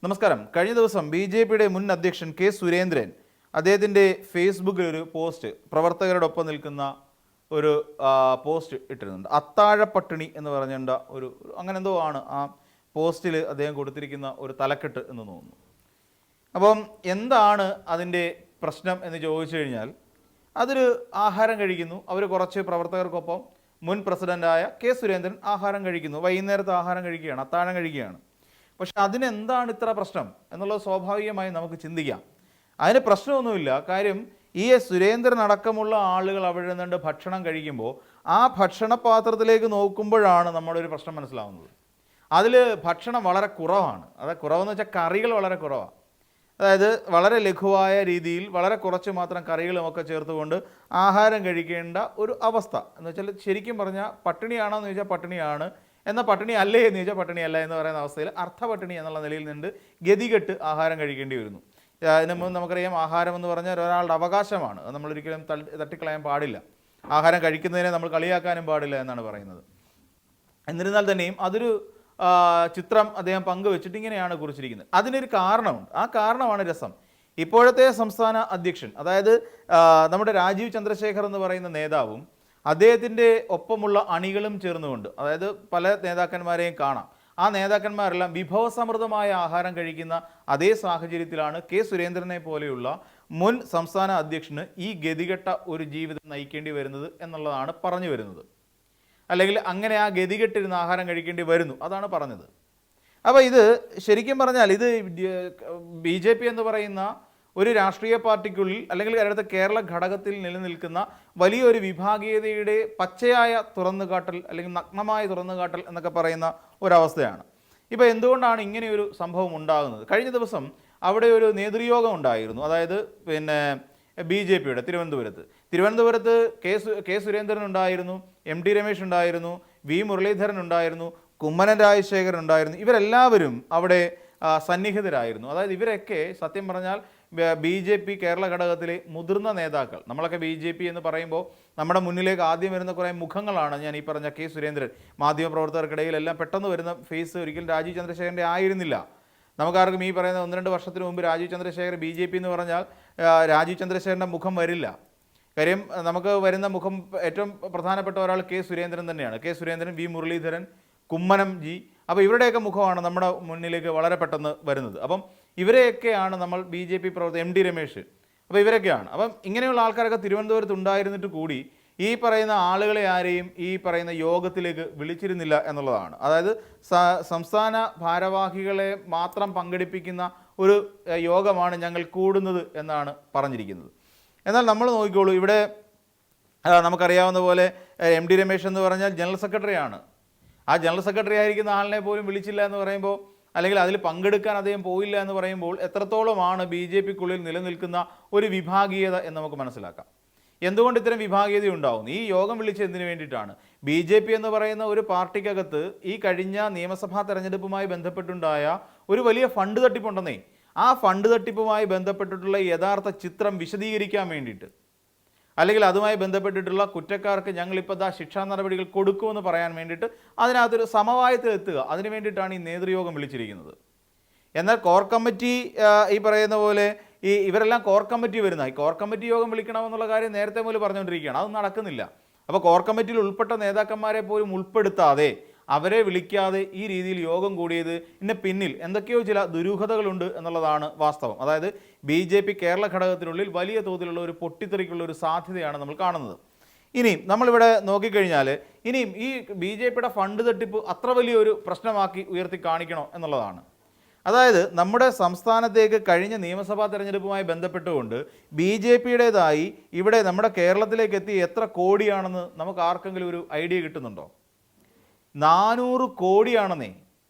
നമസ്കാരം. കഴിഞ്ഞ ദിവസം ബി.ജെ.പിയുടെ മുൻ അധ്യക്ഷൻ കെ സുരേന്ദ്രൻ അദ്ദേഹത്തിൻ്റെ ഫേസ്ബുക്കിൽ ഒരു പോസ്റ്റ് പ്രവർത്തകരോടൊപ്പം നിൽക്കുന്ന ഒരു പോസ്റ്റ് ഇട്ടിരുന്നുണ്ട്. അത്താഴപ്പട്ടിണി എന്ന് പറഞ്ഞേണ്ട ഒരു അങ്ങനെ എന്തോ ആണ് ആ പോസ്റ്റിൽ അദ്ദേഹം കൊടുത്തിരിക്കുന്ന ഒരു തലക്കെട്ട് എന്ന് തോന്നുന്നു. അപ്പം എന്താണ് അതിൻ്റെ പ്രശ്നം എന്ന് ചോദിച്ചു കഴിഞ്ഞാൽ, അതൊരു ആഹാരം കഴിക്കുന്നു. അവർ കുറച്ച് പ്രവർത്തകർക്കൊപ്പം മുൻ പ്രസിഡൻ്റായ കെ സുരേന്ദ്രൻ ആഹാരം കഴിക്കുന്നു. വൈകുന്നേരത്തെ ആഹാരം കഴിക്കുകയാണ്, അത്താഴം കഴിക്കുകയാണ്. പക്ഷെ അതിനെന്താണ് ഇത്ര പ്രശ്നം എന്നുള്ളത് സ്വാഭാവികമായി നമുക്ക് ചിന്തിക്കാം. അതിന് പ്രശ്നമൊന്നുമില്ല. കാര്യം ഈ സുരേന്ദ്രൻ അടക്കമുള്ള ആളുകൾ അവിടെ നിന്നുകൊണ്ട് ഭക്ഷണം കഴിക്കുമ്പോൾ ആ ഭക്ഷണപാത്രത്തിലേക്ക് നോക്കുമ്പോഴാണ് നമ്മുടെ ഒരു പ്രശ്നം മനസ്സിലാവുന്നത്. അതിൽ ഭക്ഷണം വളരെ കുറവാണ്. അത് കുറവെന്ന് വെച്ചാൽ കറികൾ വളരെ കുറവാണ്. അതായത് വളരെ ലഘുവായ രീതിയിൽ വളരെ കുറച്ച് മാത്രം കറികളുമൊക്കെ ചേർത്തുകൊണ്ട് ആഹാരം കഴിക്കേണ്ട ഒരു അവസ്ഥ എന്ന് വെച്ചാൽ, ശരിക്കും പറഞ്ഞാൽ പട്ടിണിയാണോ എന്ന് ചോദിച്ചാൽ പട്ടിണിയാണ്, എന്നാൽ പട്ടിണി അല്ലേ എന്ന് ചോദിച്ചാൽ പട്ടിണിയല്ല എന്ന് പറയുന്ന അവസ്ഥയിൽ അർത്ഥപട്ടിണി എന്നുള്ള നിലയിൽ നിന്ന് ഗതികെട്ട് ആഹാരം കഴിക്കേണ്ടി വരുന്നു. അതിന് മുമ്പ് നമുക്കറിയാം, ആഹാരം എന്ന് പറഞ്ഞാൽ ഒരാളുടെ അവകാശമാണ്. അത് നമ്മളൊരിക്കലും തട്ടിക്കളയാൻ പാടില്ല. ആഹാരം കഴിക്കുന്നതിനെ നമ്മൾ കളിയാക്കാനും പാടില്ല എന്നാണ് പറയുന്നത്. എന്നിരുന്നാൽ തന്നെയും അതൊരു ചിത്രം അദ്ദേഹം പങ്കുവെച്ചിട്ട് ഇങ്ങനെയാണ് കുറിച്ചിരിക്കുന്നത്. അതിനൊരു കാരണമുണ്ട്. ആ കാരണമാണ് രസം. ഇപ്പോഴത്തെ സംസ്ഥാന അധ്യക്ഷൻ, അതായത് നമ്മുടെ രാജീവ് ചന്ദ്രശേഖർ എന്ന് പറയുന്ന നേതാവും അദ്ദേഹത്തിൻ്റെ ഒപ്പമുള്ള അണികളും ചേർന്നുകൊണ്ട്, അതായത് പല നേതാക്കന്മാരെയും കാണാം, ആ നേതാക്കന്മാരെല്ലാം വിഭവസമൃദ്ധമായ ആഹാരം കഴിക്കുന്ന അതേ സാഹചര്യത്തിലാണ് കെ സുരേന്ദ്രനെ പോലെയുള്ള മുൻ സംസ്ഥാന അധ്യക്ഷന് ഈ ഗതികെട്ട ഒരു ജീവിതം നയിക്കേണ്ടി വരുന്നത് എന്നുള്ളതാണ് പറഞ്ഞു വരുന്നത്. അല്ലെങ്കിൽ അങ്ങനെ ആ ഗതികെട്ടിരുന്ന് ആഹാരം കഴിക്കേണ്ടി വരുന്നു, അതാണ് പറഞ്ഞത്. അപ്പോൾ ഇത് ശരിക്കും പറഞ്ഞാൽ ഇത് ബി.ജെ.പി. എന്ന് പറയുന്ന ഒരു രാഷ്ട്രീയ പാർട്ടിക്കുള്ളിൽ അല്ലെങ്കിൽ അടുത്ത കേരള ഘടകത്തിൽ നിലനിൽക്കുന്ന വലിയൊരു വിഭാഗീയതയുടെ പച്ചയായ തുറന്നുകാട്ടൽ അല്ലെങ്കിൽ നഗ്നമായ തുറന്നുകാട്ടൽ എന്നൊക്കെ പറയുന്ന ഒരവസ്ഥയാണ്. ഇപ്പോൾ എന്തുകൊണ്ടാണ് ഇങ്ങനെയൊരു സംഭവം ഉണ്ടാകുന്നത്? കഴിഞ്ഞ ദിവസം അവിടെ ഒരു നേതൃയോഗം ഉണ്ടായിരുന്നു. അതായത് ബി.ജെ.പിയുടെ തിരുവനന്തപുരത്ത് കെ സുരേന്ദ്രൻ ഉണ്ടായിരുന്നു, എം ടി രമേശ് ഉണ്ടായിരുന്നു, വി മുരളീധരൻ ഉണ്ടായിരുന്നു, കുമ്മനം രാജശേഖരൻ ഉണ്ടായിരുന്നു. ഇവരെല്ലാവരും അവിടെ സന്നിഹിതരായിരുന്നു. അതായത് ഇവരൊക്കെ സത്യം പറഞ്ഞാൽ ബി.ജെ.പി. കേരള ഘടകത്തിലെ മുതിർന്ന നേതാക്കൾ. നമ്മളൊക്കെ ബി.ജെ.പി. എന്ന് പറയുമ്പോൾ നമ്മുടെ മുന്നിലേക്ക് ആദ്യം വരുന്ന കുറേ മുഖങ്ങളാണ്. ഞാൻ ഈ പറഞ്ഞ കെ സുരേന്ദ്രൻ, മാധ്യമപ്രവർത്തകർക്കിടയിലെല്ലാം പെട്ടെന്ന് വരുന്ന ഫേസ് ഒരിക്കലും രാജീവ് ചന്ദ്രശേഖരൻ്റെ ആയിരുന്നില്ല. നമുക്കാർക്കും ഈ പറയുന്ന 1-2 വർഷത്തിന് മുമ്പ് രാജീവ് ചന്ദ്രശേഖർ ബി.ജെ.പി. എന്ന് പറഞ്ഞാൽ രാജീവ് ചന്ദ്രശേഖരൻ്റെ മുഖം വരില്ല. കാര്യം നമുക്ക് വരുന്ന മുഖം ഏറ്റവും പ്രധാനപ്പെട്ട ഒരാൾ കെ സുരേന്ദ്രൻ തന്നെയാണ്. K Surendran, V Muraleedharan, Kummanam ji. അപ്പോൾ ഇവരുടെയൊക്കെ മുഖമാണ് നമ്മുടെ മുന്നിലേക്ക് വളരെ പെട്ടെന്ന് വരുന്നത്. അപ്പം ഇവരെയൊക്കെയാണ് നമ്മൾ ബി.ജെ.പി. പ്രവർത്തകർ, എം ടി രമേശ്, അപ്പോൾ ഇവരൊക്കെയാണ്. അപ്പം ഇങ്ങനെയുള്ള ആൾക്കാരൊക്കെ തിരുവനന്തപുരത്ത് ഉണ്ടായിരുന്നിട്ട് കൂടി ഈ പറയുന്ന ആളുകളെ ആരെയും ഈ പറയുന്ന യോഗത്തിലേക്ക് വിളിച്ചിരുന്നില്ല എന്നുള്ളതാണ്. അതായത് സംസ്ഥാന ഭാരവാഹികളെ മാത്രം പങ്കെടുപ്പിക്കുന്ന ഒരു യോഗമാണ് ഞങ്ങൾ കൂടുന്നത് എന്നാണ് പറഞ്ഞിരിക്കുന്നത്. എന്നാൽ നമ്മൾ നോക്കിക്കോളൂ, ഇവിടെ നമുക്കറിയാവുന്ന പോലെ എം ടി രമേശ് എന്ന് പറഞ്ഞാൽ ജനറൽ സെക്രട്ടറിയാണ്. ആ ജനറൽ സെക്രട്ടറി ആയിരിക്കുന്ന ആളിനെ പോലും വിളിച്ചില്ല എന്ന് പറയുമ്പോൾ, അല്ലെങ്കിൽ അതിൽ പങ്കെടുക്കാൻ അദ്ദേഹം പോയില്ല എന്ന് പറയുമ്പോൾ എത്രത്തോളമാണ് ബി.ജെ.പിക്കുള്ളിൽ നിലനിൽക്കുന്ന ഒരു വിഭാഗീയത എന്ന് നമുക്ക് മനസ്സിലാക്കാം. എന്തുകൊണ്ട് ഇത്തരം വിഭാഗീയത ഉണ്ടാകുന്നു? ഈ യോഗം വിളിച്ചത് എന്തിനു വേണ്ടിയിട്ടാണ്? ബി.ജെ.പി. എന്ന് പറയുന്ന ഒരു പാർട്ടിക്കകത്ത് ഈ കഴിഞ്ഞ നിയമസഭാ തെരഞ്ഞെടുപ്പുമായി ബന്ധപ്പെട്ടുണ്ടായ ഒരു വലിയ ഫണ്ട് തട്ടിപ്പുണ്ടെന്നേ. ആ ഫണ്ട് തട്ടിപ്പുമായി ബന്ധപ്പെട്ടിട്ടുള്ള യഥാർത്ഥ ചിത്രം വിശദീകരിക്കാൻ വേണ്ടിയിട്ട്, അല്ലെങ്കിൽ അതുമായി ബന്ധപ്പെട്ടിട്ടുള്ള കുറ്റക്കാർക്ക് ഞങ്ങളിപ്പോൾ ശിക്ഷാ നടപടികൾ കൊടുക്കുമെന്ന് പറയാൻ വേണ്ടിയിട്ട് അതിനകത്തൊരു സമവായത്തിലെത്തുക, അതിനു വേണ്ടിയിട്ടാണ് ഈ നേതൃയോഗം വിളിച്ചിരിക്കുന്നത്. എന്നാൽ കോർ കമ്മിറ്റി ഈ പറയുന്ന പോലെ ഇവരെല്ലാം കോർ കമ്മിറ്റി വരുന്ന ഈ കോർ കമ്മിറ്റി യോഗം വിളിക്കണമെന്നുള്ള കാര്യം നേരത്തെ മുതൽ പറഞ്ഞുകൊണ്ടിരിക്കുകയാണ്. അത് നടക്കുന്നില്ല. അപ്പോൾ കോർ കമ്മിറ്റിയിൽ ഉൾപ്പെട്ട നേതാക്കന്മാരെ പോലും ഉൾപ്പെടുത്താതെ, അവരെ വിളിക്കാതെ ഈ രീതിയിൽ യോഗം കൂടിയത് ഇതിൻ്റെ പിന്നിൽ എന്തൊക്കെയോ ചില ദുരൂഹതകളുണ്ട് എന്നുള്ളതാണ് വാസ്തവം. അതായത് ബി.ജെ.പി. കേരള ഘടകത്തിനുള്ളിൽ വലിയ തോതിലുള്ള ഒരു പൊട്ടിത്തെറിക്കുള്ള ഒരു സാധ്യതയാണ് നമ്മൾ കാണുന്നത്. ഇനിയും നമ്മളിവിടെ നോക്കിക്കഴിഞ്ഞാൽ ഇനിയും ഈ ബി.ജെ.പിയുടെ ഫണ്ട് തട്ടിപ്പ് അത്ര വലിയൊരു പ്രശ്നമാക്കി ഉയർത്തി കാണിക്കണോ എന്നുള്ളതാണ്. അതായത് നമ്മുടെ സംസ്ഥാനത്തേക്ക് കഴിഞ്ഞ നിയമസഭാ തെരഞ്ഞെടുപ്പുമായി ബന്ധപ്പെട്ടുകൊണ്ട് ബി.ജെ.പിയുടേതായി ഇവിടെ നമ്മുടെ കേരളത്തിലേക്ക് എത്തി എത്ര കോടിയാണെന്ന് നമുക്ക് ആർക്കെങ്കിലും ഒരു ഐഡിയ കിട്ടുന്നുണ്ടോ? 400 കോടിയാണെന്നേ.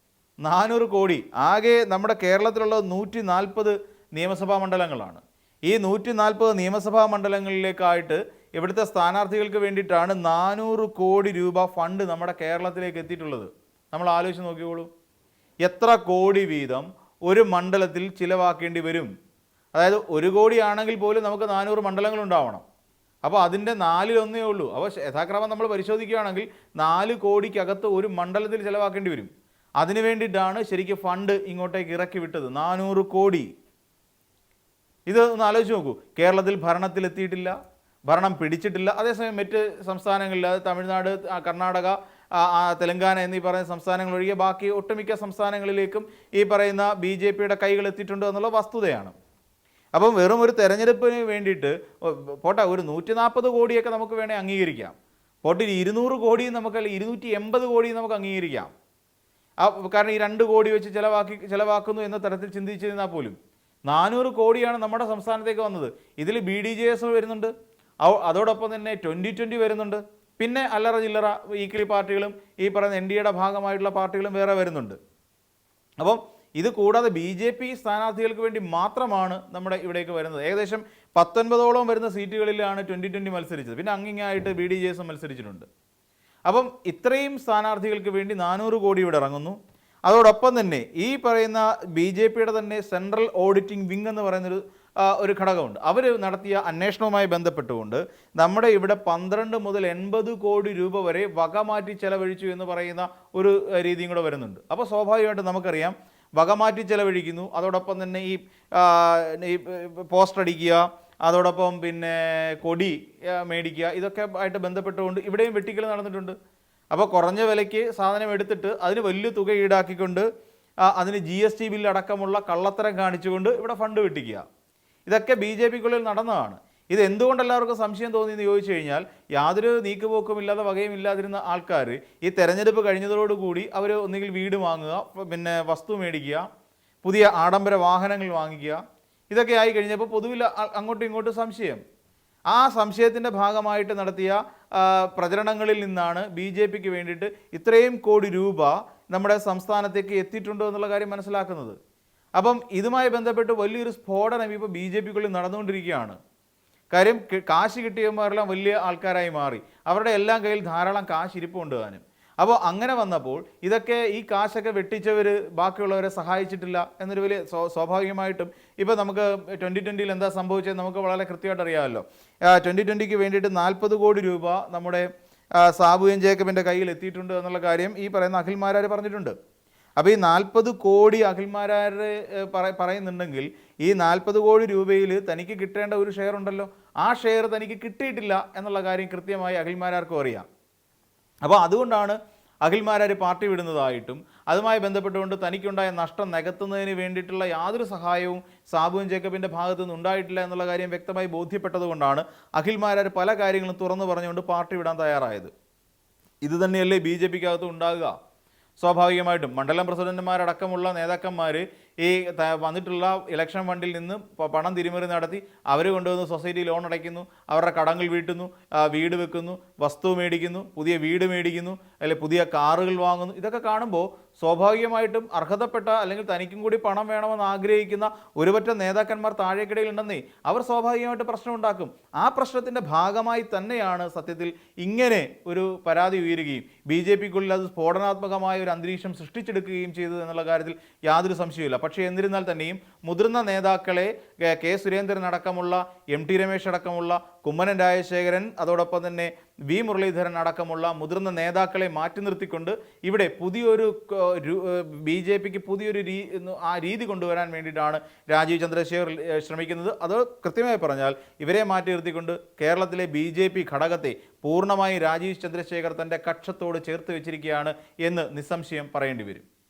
400 കോടി. ആകെ നമ്മുടെ കേരളത്തിലുള്ള 140 നിയമസഭാ മണ്ഡലങ്ങളാണ്. ഈ 140 നിയമസഭാ മണ്ഡലങ്ങളിലേക്കായിട്ട് ഇവിടുത്തെ സ്ഥാനാർത്ഥികൾക്ക് വേണ്ടിയിട്ടാണ് 400 കോടി രൂപ ഫണ്ട് നമ്മുടെ കേരളത്തിലേക്ക് എത്തിയിട്ടുള്ളത്. നമ്മൾ ആലോചിച്ച് നോക്കിക്കോളൂ, എത്ര കോടി വീതം ഒരു മണ്ഡലത്തിൽ ചിലവാക്കേണ്ടി വരും. അതായത് 1 കോടിയാണെങ്കിൽ പോലും നമുക്ക് 400 മണ്ഡലങ്ങൾ ഉണ്ടാവണം. അപ്പോൾ അതിൻ്റെ 4-1 ഉള്ളൂ. അപ്പോൾ യഥാക്രമം നമ്മൾ പരിശോധിക്കുകയാണെങ്കിൽ 4 കോടിക്കകത്ത് ഒരു മണ്ഡലത്തിൽ ചിലവാക്കേണ്ടി വരും. അതിനു വേണ്ടിയിട്ടാണ് ശരിക്കും ഫണ്ട് ഇങ്ങോട്ടേക്ക് ഇറക്കി വിട്ടത് 400 കോടി. ഇത് ഒന്ന് ആലോചിച്ച് നോക്കൂ. കേരളത്തിൽ ഭരണത്തിലെത്തിയിട്ടില്ല, ഭരണം പിടിച്ചിട്ടില്ല. അതേസമയം മറ്റ് സംസ്ഥാനങ്ങളിൽ, അത് തമിഴ്നാട്, കർണാടക, തെലങ്കാന എന്നീ പറയുന്ന സംസ്ഥാനങ്ങൾ ഒഴികെ ബാക്കി ഒട്ടുമിക്ക സംസ്ഥാനങ്ങളിലേക്കും ഈ പറയുന്ന BJPയുടെ കൈകൾ എത്തിയിട്ടുണ്ട് എന്നുള്ള വസ്തുതയാണ്. അപ്പം വെറും ഒരു തെരഞ്ഞെടുപ്പിന് വേണ്ടിയിട്ട് പോട്ടെ, ഒരു 140 കോടിയൊക്കെ നമുക്ക് വേണേൽ അംഗീകരിക്കാം. പോട്ടെ, 200 കോടിയും നമുക്ക്, അല്ലെങ്കിൽ 280 കോടിയും നമുക്ക് അംഗീകരിക്കാം. കാരണം ഈ 2 കോടി വെച്ച് ചിലവാക്കുന്നു എന്ന തരത്തിൽ ചിന്തിച്ചിരുന്നാൽ പോലും 400 കോടിയാണ് നമ്മുടെ സംസ്ഥാനത്തേക്ക് വന്നത്. ഇതിൽ BDJS വരുന്നുണ്ട്, അതോടൊപ്പം തന്നെ 2020 വരുന്നുണ്ട്, പിന്നെ അല്ലറ ചില്ലറ ഈക്വലി പാർട്ടികളും ഈ പറയുന്ന NDAയുടെ ഭാഗമായിട്ടുള്ള പാർട്ടികളും വേറെ വരുന്നുണ്ട്. അപ്പം ഇത് കൂടാതെ BJP സ്ഥാനാർത്ഥികൾക്ക് വേണ്ടി മാത്രമാണ് നമ്മുടെ ഇവിടേക്ക് വരുന്നത്. ഏകദേശം 19ഓളം വരുന്ന സീറ്റുകളിലാണ് 2020 മത്സരിച്ചത്. പിന്നെ അങ്ങിങ്ങായിട്ട് BDJS മത്സരിച്ചിട്ടുണ്ട്. അപ്പം ഇത്രയും സ്ഥാനാർത്ഥികൾക്ക് വേണ്ടി 400 കോടി ഇവിടെ ഇറങ്ങുന്നു. അതോടൊപ്പം തന്നെ ഈ പറയുന്ന BJPയുടെ തന്നെ സെൻട്രൽ ഓഡിറ്റിംഗ് വിങ് എന്ന് പറയുന്നൊരു ഘടകമുണ്ട്. അവർ നടത്തിയ അന്വേഷണവുമായി ബന്ധപ്പെട്ടുകൊണ്ട് നമ്മുടെ ഇവിടെ 12 മുതൽ 80 കോടി രൂപ വരെ വകമാറ്റി ചെലവഴിച്ചു എന്ന് പറയുന്ന ഒരു രീതിയും കൂടെ വരുന്നുണ്ട്. അപ്പോൾ സ്വാഭാവികമായിട്ടും നമുക്കറിയാം, വകമാറ്റി ചെലവഴിക്കുന്നു, അതോടൊപ്പം തന്നെ ഈ പോസ്റ്റർ അടിക്കുക, അതോടൊപ്പം പിന്നെ കൊടി മേടിക്കുക, ഇതൊക്കെ ആയിട്ട് ബന്ധപ്പെട്ടുകൊണ്ട് ഇവിടെയും വെട്ടിക്കൽ നടന്നിട്ടുണ്ട്. അപ്പോൾ കുറഞ്ഞ വിലയ്ക്ക് സാധനം എടുത്തിട്ട് അതിന് വലിയ തുക ഈടാക്കിക്കൊണ്ട് അതിന് GST ബില്ല് അടക്കമുള്ള കള്ളത്തരം കാണിച്ചുകൊണ്ട് ഇവിടെ ഫണ്ട് വെട്ടിക്കുക, ഇതൊക്കെ BJPക്കുള്ളിൽ നടന്നതാണ്. ഇത് എന്തുകൊണ്ട് എല്ലാവർക്കും സംശയം തോന്നിയെന്ന് ചോദിച്ചു കഴിഞ്ഞാൽ, യാതൊരു നീക്കുപോക്കുമില്ലാതെ വകയും ഇല്ലാതിരുന്ന ആൾക്കാർ ഈ തെരഞ്ഞെടുപ്പ് കഴിഞ്ഞതോടുകൂടി അവർ ഒന്നുകിൽ വീട് വാങ്ങുക, പിന്നെ വസ്തു മേടിക്കുക, പുതിയ ആഡംബര വാഹനങ്ങൾ വാങ്ങിക്കുക, ഇതൊക്കെ ആയി കഴിഞ്ഞപ്പോൾ പൊതുവിൽ അങ്ങോട്ടും ഇങ്ങോട്ടും സംശയം. ആ സംശയത്തിൻ്റെ ഭാഗമായിട്ട് നടത്തിയ പ്രചരണങ്ങളിൽ നിന്നാണ് BJPക്ക് വേണ്ടിയിട്ട് ഇത്രയും കോടി രൂപ നമ്മുടെ സംസ്ഥാനത്തേക്ക് എത്തിയിട്ടുണ്ടോ എന്നുള്ള കാര്യം മനസ്സിലാക്കുന്നത്. അപ്പം ഇതുമായി ബന്ധപ്പെട്ട് വലിയൊരു സ്ഫോടനം ഇപ്പോൾ BJPക്കുള്ളിൽ നടന്നുകൊണ്ടിരിക്കുകയാണ്. കാര്യം, കാശ് കിട്ടിയവന്മാരെല്ലാം വലിയ ആൾക്കാരായി മാറി, അവരുടെ എല്ലാം കയ്യിൽ ധാരാളം കാശ് ഇരിപ്പുണ്ട് താനും. അപ്പോൾ അങ്ങനെ വന്നപ്പോൾ ഇതൊക്കെ, ഈ കാശൊക്കെ വെട്ടിച്ചവർ ബാക്കിയുള്ളവരെ സഹായിച്ചിട്ടില്ല എന്നൊരു വലിയ സ്വാഭാവികമായിട്ടും ഇപ്പോൾ നമുക്ക് 2020 എന്താ സംഭവിച്ചത് നമുക്ക് വളരെ കൃത്യമായിട്ട് അറിയാമല്ലോ. 2020ക്ക് വേണ്ടിയിട്ട് 40 കോടി രൂപ നമ്മുടെ സാബു എൻ ജേക്കബിൻ്റെ കയ്യിൽ എത്തിയിട്ടുണ്ട് എന്നുള്ള കാര്യം ഈ പറയുന്ന അഖിൽമാരാർ പറഞ്ഞിട്ടുണ്ട്. അപ്പോൾ ഈ 40 കോടി അഖിൽമാരാർ പറയുന്നുണ്ടെങ്കിൽ ഈ 40 കോടി രൂപയിൽ തനിക്ക് കിട്ടേണ്ട ഒരു ഷെയർ ഉണ്ടല്ലോ, ആ ഷെയർ തനിക്ക് കിട്ടിയിട്ടില്ല എന്നുള്ള കാര്യം കൃത്യമായി അഖിൽമാരാർക്കും അറിയാം. അപ്പോൾ അതുകൊണ്ടാണ് അഖിൽമാരാർ പാർട്ടി വിടുന്നതായിട്ടും അതുമായി ബന്ധപ്പെട്ടുകൊണ്ട് തനിക്കുണ്ടായ നഷ്ടം നികത്തുന്നതിന് വേണ്ടിയിട്ടുള്ള യാതൊരു സഹായവും സാബു ജേക്കബിൻ്റെ ഭാഗത്തു നിന്ന് ഉണ്ടായിട്ടില്ല എന്നുള്ള കാര്യം വ്യക്തമായി ബോധ്യപ്പെട്ടതുകൊണ്ടാണ് അഖിൽമാരാർ പല കാര്യങ്ങളും തുറന്നു പറഞ്ഞുകൊണ്ട് പാർട്ടി വിടാൻ തയ്യാറായത്. ഇത് തന്നെയല്ലേ BJPക്കകത്ത് ഉണ്ടാകുക. സ്വാഭാവികമായിട്ടും മണ്ഡലം പ്രസിഡന്റുമാരടക്കമുള്ള നേതാക്കന്മാർ ഈ വന്നിട്ടുള്ള ഇലക്ഷൻ ഫണ്ടിൽ നിന്ന് പണം തിരിമറി നടത്തി അവർ കൊണ്ടുവന്ന് സൊസൈറ്റി ലോൺ അടയ്ക്കുന്നു, അവരുടെ കടങ്ങൾ വീട്ടുന്നു, വീട് വെക്കുന്നു, വസ്തു മേടിക്കുന്നു, പുതിയ വീട് മേടിക്കുന്നു, അല്ലെങ്കിൽ പുതിയ കാറുകൾ വാങ്ങുന്നു. ഇതൊക്കെ കാണുമ്പോൾ സ്വാഭാവികമായിട്ടും അർഹതപ്പെട്ട അല്ലെങ്കിൽ തനിക്കും കൂടി പണം വേണമെന്ന് ആഗ്രഹിക്കുന്ന ഒരുപറ്റം നേതാക്കന്മാർ താഴേക്കിടയിൽ ഉണ്ടെന്നേ അവർ സ്വാഭാവികമായിട്ട് പ്രശ്നം ഉണ്ടാക്കും. ആ പ്രശ്നത്തിൻ്റെ ഭാഗമായി തന്നെയാണ് സത്യത്തിൽ ഇങ്ങനെ ഒരു പരാതി ഉയരുകയും BJPക്കുള്ളിൽ അത് സ്ഫോടനാത്മകമായ ഒരു അന്തരീക്ഷം സൃഷ്ടിച്ചെടുക്കുകയും ചെയ്തത് എന്നുള്ള കാര്യത്തിൽ യാതൊരു സംശയമില്ല. പക്ഷേ എന്നിരുന്നാൽ തന്നെയും മുതിർന്ന നേതാക്കളെ കെ സുരേന്ദ്രൻ അടക്കമുള്ള MT രമേശ് അടക്കമുള്ള കുമ്മനം രാജശേഖരൻ, അതോടൊപ്പം തന്നെ V മുരളീധരൻ അടക്കമുള്ള മുതിർന്ന നേതാക്കളെ മാറ്റി നിർത്തിക്കൊണ്ട് ഇവിടെ പുതിയൊരു BJPക്ക് പുതിയൊരു രീതി കൊണ്ടുവരാൻ വേണ്ടിയിട്ടാണ് രാജീവ് ചന്ദ്രശേഖർ ശ്രമിക്കുന്നത്. അത് കൃത്യമായി പറഞ്ഞാൽ ഇവരെ മാറ്റി നിർത്തിക്കൊണ്ട് കേരളത്തിലെ BJP ഘടകത്തെ പൂർണ്ണമായി രാജീവ് ചന്ദ്രശേഖർ തൻ്റെ കക്ഷത്തോട് ചേർത്ത് വെച്ചിരിക്കുകയാണ് എന്ന് നിസ്സംശയം പറയേണ്ടി വരും.